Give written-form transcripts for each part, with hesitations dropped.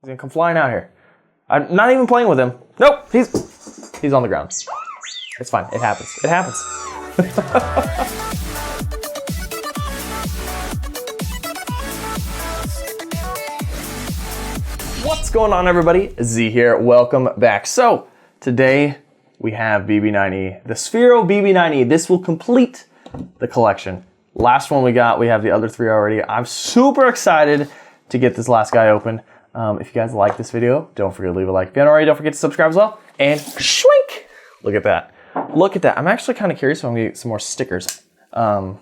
He's gonna come flying out here. I'm not even playing with him. Nope, he's on the ground. It's fine, it happens. It happens. What's going on, everybody? Z here, welcome back. So, today we have BB-9E, the Sphero BB-9E. This will complete the collection. Last one we got, we have the other three already. I'm super excited to get this last guy open. If you guys like this video, don't forget to leave a like. If you haven't already, don't forget to subscribe as well. And shwink! Look at that. Look at that. I'm actually kind of curious if I'm gonna get some more stickers. I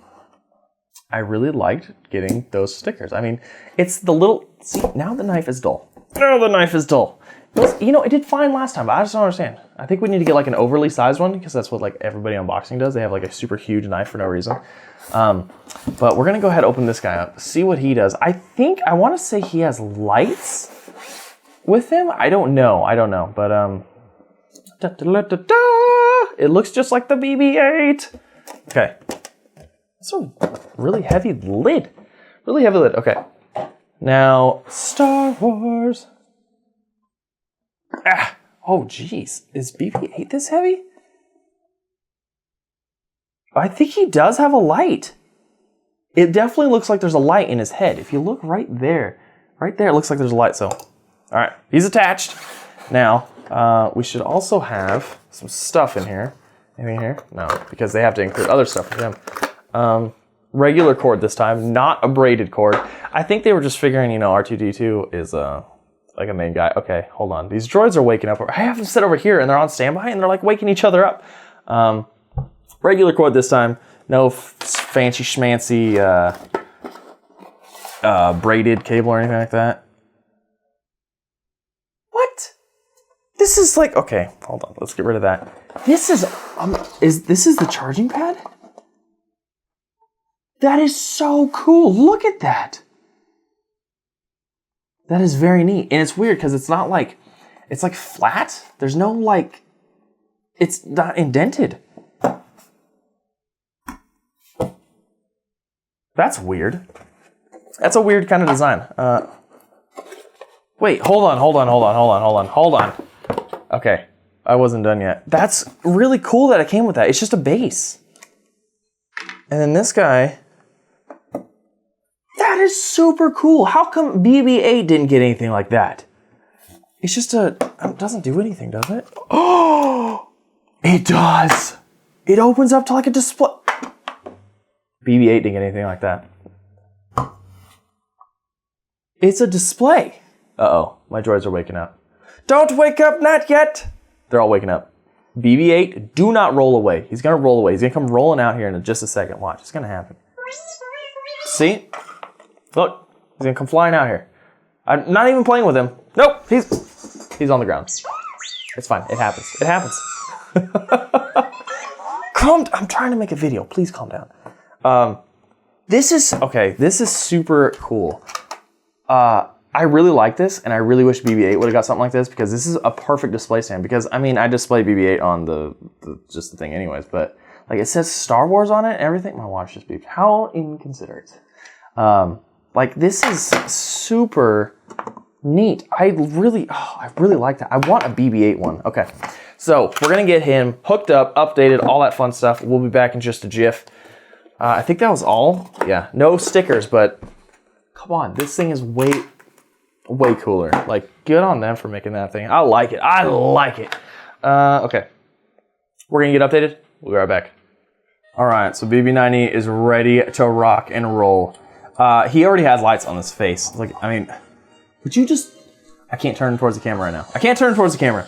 really liked getting those stickers. I mean, it's the little, see, now the knife is dull. Now the knife is dull. It did fine last time, but I just don't understand. I think we need to get like an overly sized one because that's what like everybody unboxing does. They have like a super huge knife for no reason. But we're gonna go ahead and open this guy up, see what he does. I want to say he has lights with him. I don't know, but it looks just like the BB-8. Okay, it's a really heavy lid. Okay, now Star Wars. Oh geez, is BB-8 this heavy? I think he does have a light. It definitely looks like there's a light in his head. If you look right there, it looks like there's a light. So, all right, he's attached. Now, we should also have some stuff in here. Anything here? No, because they have to include other stuff for them. Regular cord this time, not a braided cord. I think they were just figuring, R2-D2 is like a main guy. Okay, hold on. These droids are waking up. I have them set over here and they're on standby and they're like waking each other up. Regular cord this time. No fancy schmancy braided cable or anything like that. What? This is like, okay, hold on. Let's get rid of that. This is the charging pad? That is so cool. Look at that. That is very neat. And it's weird because it's not like, it's like flat. There's no like, it's not indented. That's weird. That's a weird kind of design. Wait, hold on. Okay, I wasn't done yet. That's really cool that it came with that. It's just a base. And then this guy, that is super cool. How come BB-8 didn't get anything like that? It's just it doesn't do anything, does it? Oh, it does. It opens up to like a display. BB-8 didn't get anything like that. It's a display. Uh-oh, my droids are waking up. Don't wake up, not yet. They're all waking up. BB-8, do not roll away. He's gonna roll away. He's gonna come rolling out here in just a second. Watch, it's gonna happen. See? Look, he's gonna come flying out here. I'm not even playing with him. Nope, he's on the ground. It's fine, it happens. It happens. I'm trying to make a video. Please calm down. This is super cool. I really like this, and I really wish BB-8 would have got something like this because this is a perfect display stand. Because I mean, I display BB-8 on just the thing, anyways. But like, it says Star Wars on it and everything. My watch just beeped. How inconsiderate. Like, this is super neat. I really like that. I want a BB-8 one. Okay, so we're gonna get him hooked up, updated, all that fun stuff. We'll be back in just a jiff. I think that was all. Yeah, no stickers, but come on, this thing is way cooler. Like, good on them for making that thing. I like it. Okay, we're gonna get updated. We'll be right back. All right, so BB-9E is ready to rock and roll. He already has lights on his face. Like, I mean, would you just? I can't turn towards the camera right now. I can't turn towards the camera.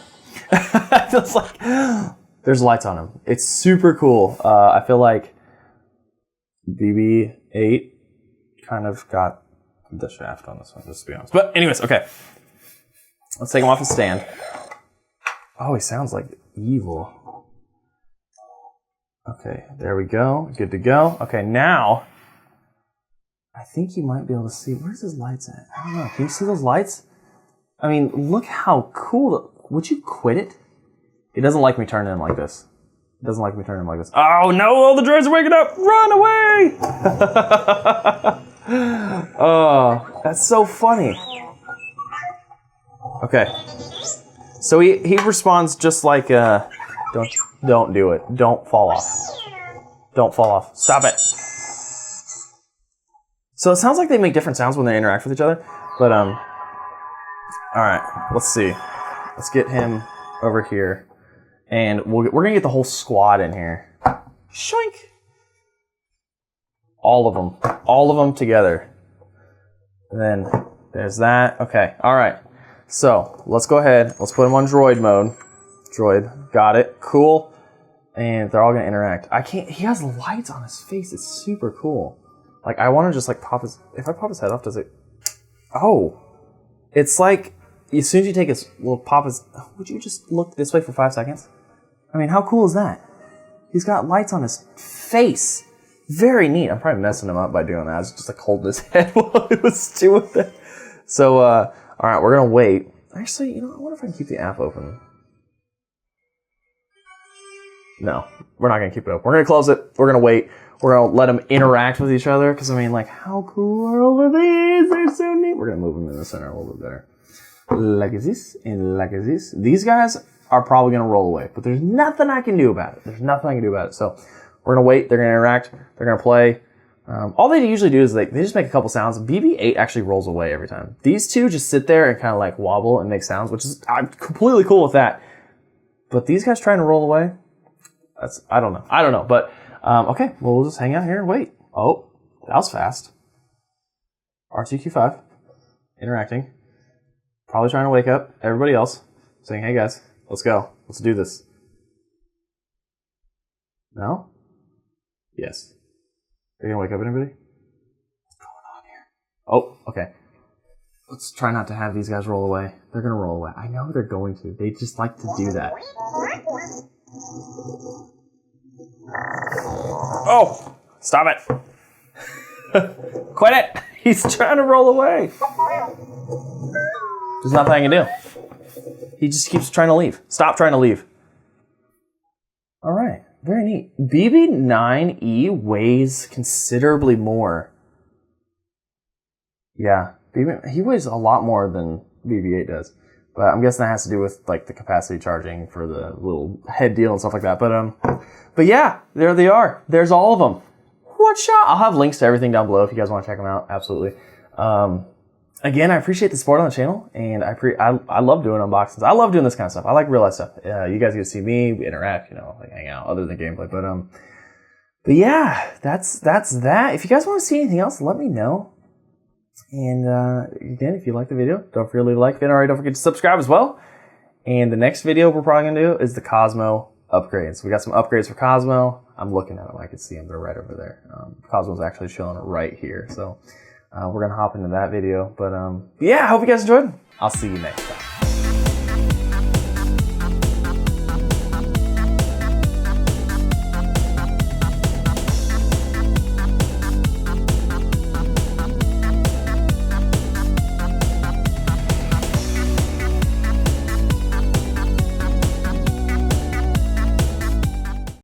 I feel like there's lights on him. It's super cool. I feel like BB-8 kind of got the shaft on this one, just to be honest. But anyways, okay. Let's take him off the stand. Oh, he sounds like evil. Okay, there we go. Good to go. Okay, now I think you might be able to see. Where's his lights at? I don't know. Can you see those lights? I mean, look how cool. Would you quit it? It doesn't like me turning him like this. It doesn't like me turning him like this. Oh no, all the droids are waking up! Run away! Oh, that's so funny. Okay. So he responds just like don't do it. Don't fall off. Don't fall off. Stop it. So it sounds like they make different sounds when they interact with each other, but all right, let's see. Let's get him over here, and we're gonna get the whole squad in here. Shoink! All of them together. And then there's that. Okay, all right. So let's go ahead. Let's put him on droid mode. Droid, got it. Cool. And they're all gonna interact. I can't. He has lights on his face. It's super cool. Like I want to just like pop his. If I pop his head off, does it? Oh, it's like as soon as you take his little pop his. Would you just look this way for 5 seconds? I mean, how cool is that? He's got lights on his face. Very neat. I'm probably messing him up by doing that. I was just like holding his head while he was doing that. So, all right, we're gonna wait. Actually, you know, I wonder if I can keep the app open. No, we're not gonna keep it open. We're gonna close it. We're gonna wait. We're gonna let them interact with each other. Because I mean, like, how cool are all of these? They're so neat. We're gonna move them in the center a little bit better. Like this and like this. These guys are probably gonna roll away, but there's nothing I can do about it. There's nothing I can do about it. So we're gonna wait. They're gonna interact. They're gonna play. All they usually do is they just make a couple sounds. BB-8 actually rolls away every time. These two just sit there and kind of like wobble and make sounds, which is I'm completely cool with that. But these guys trying to roll away, I don't know. But okay, well we'll just hang out here and wait. Oh, that was fast. R2Q5 interacting, probably trying to wake up everybody else, saying, "Hey guys, let's go. Let's do this." No? Yes. Are you gonna wake up anybody? What's going on here? Oh, okay. Let's try not to have these guys roll away. They're gonna roll away. I know they're going to. They just like to do that. Oh! Stop it! Quit it! He's trying to roll away. There's nothing I can do. He just keeps trying to leave. Stop trying to leave. Alright. Very neat. BB-9E weighs considerably more. Yeah, he weighs a lot more than BB-8 does. But I'm guessing that has to do with like the capacity charging for the little head deal and stuff like that. But yeah, there they are. There's all of them. One shot. I'll have links to everything down below if you guys want to check them out. Absolutely. Again, I appreciate the support on the channel, and I love doing unboxings. I love doing this kind of stuff. I like real life stuff. You guys get to see me, we interact, you know, like hang out, other than gameplay. But yeah, that's that. If you guys want to see anything else, let me know. And again, if you like the video, don't forget to leave a like. If you already, don't forget to subscribe as well. And the next video we're probably gonna do is the Cosmo upgrades. We got some upgrades for Cosmo. I'm looking at them. I can see them. They're right over there. Cosmo's actually chilling right here. So. We're going to hop into that video. But yeah, I hope you guys enjoyed. I'll see you next time.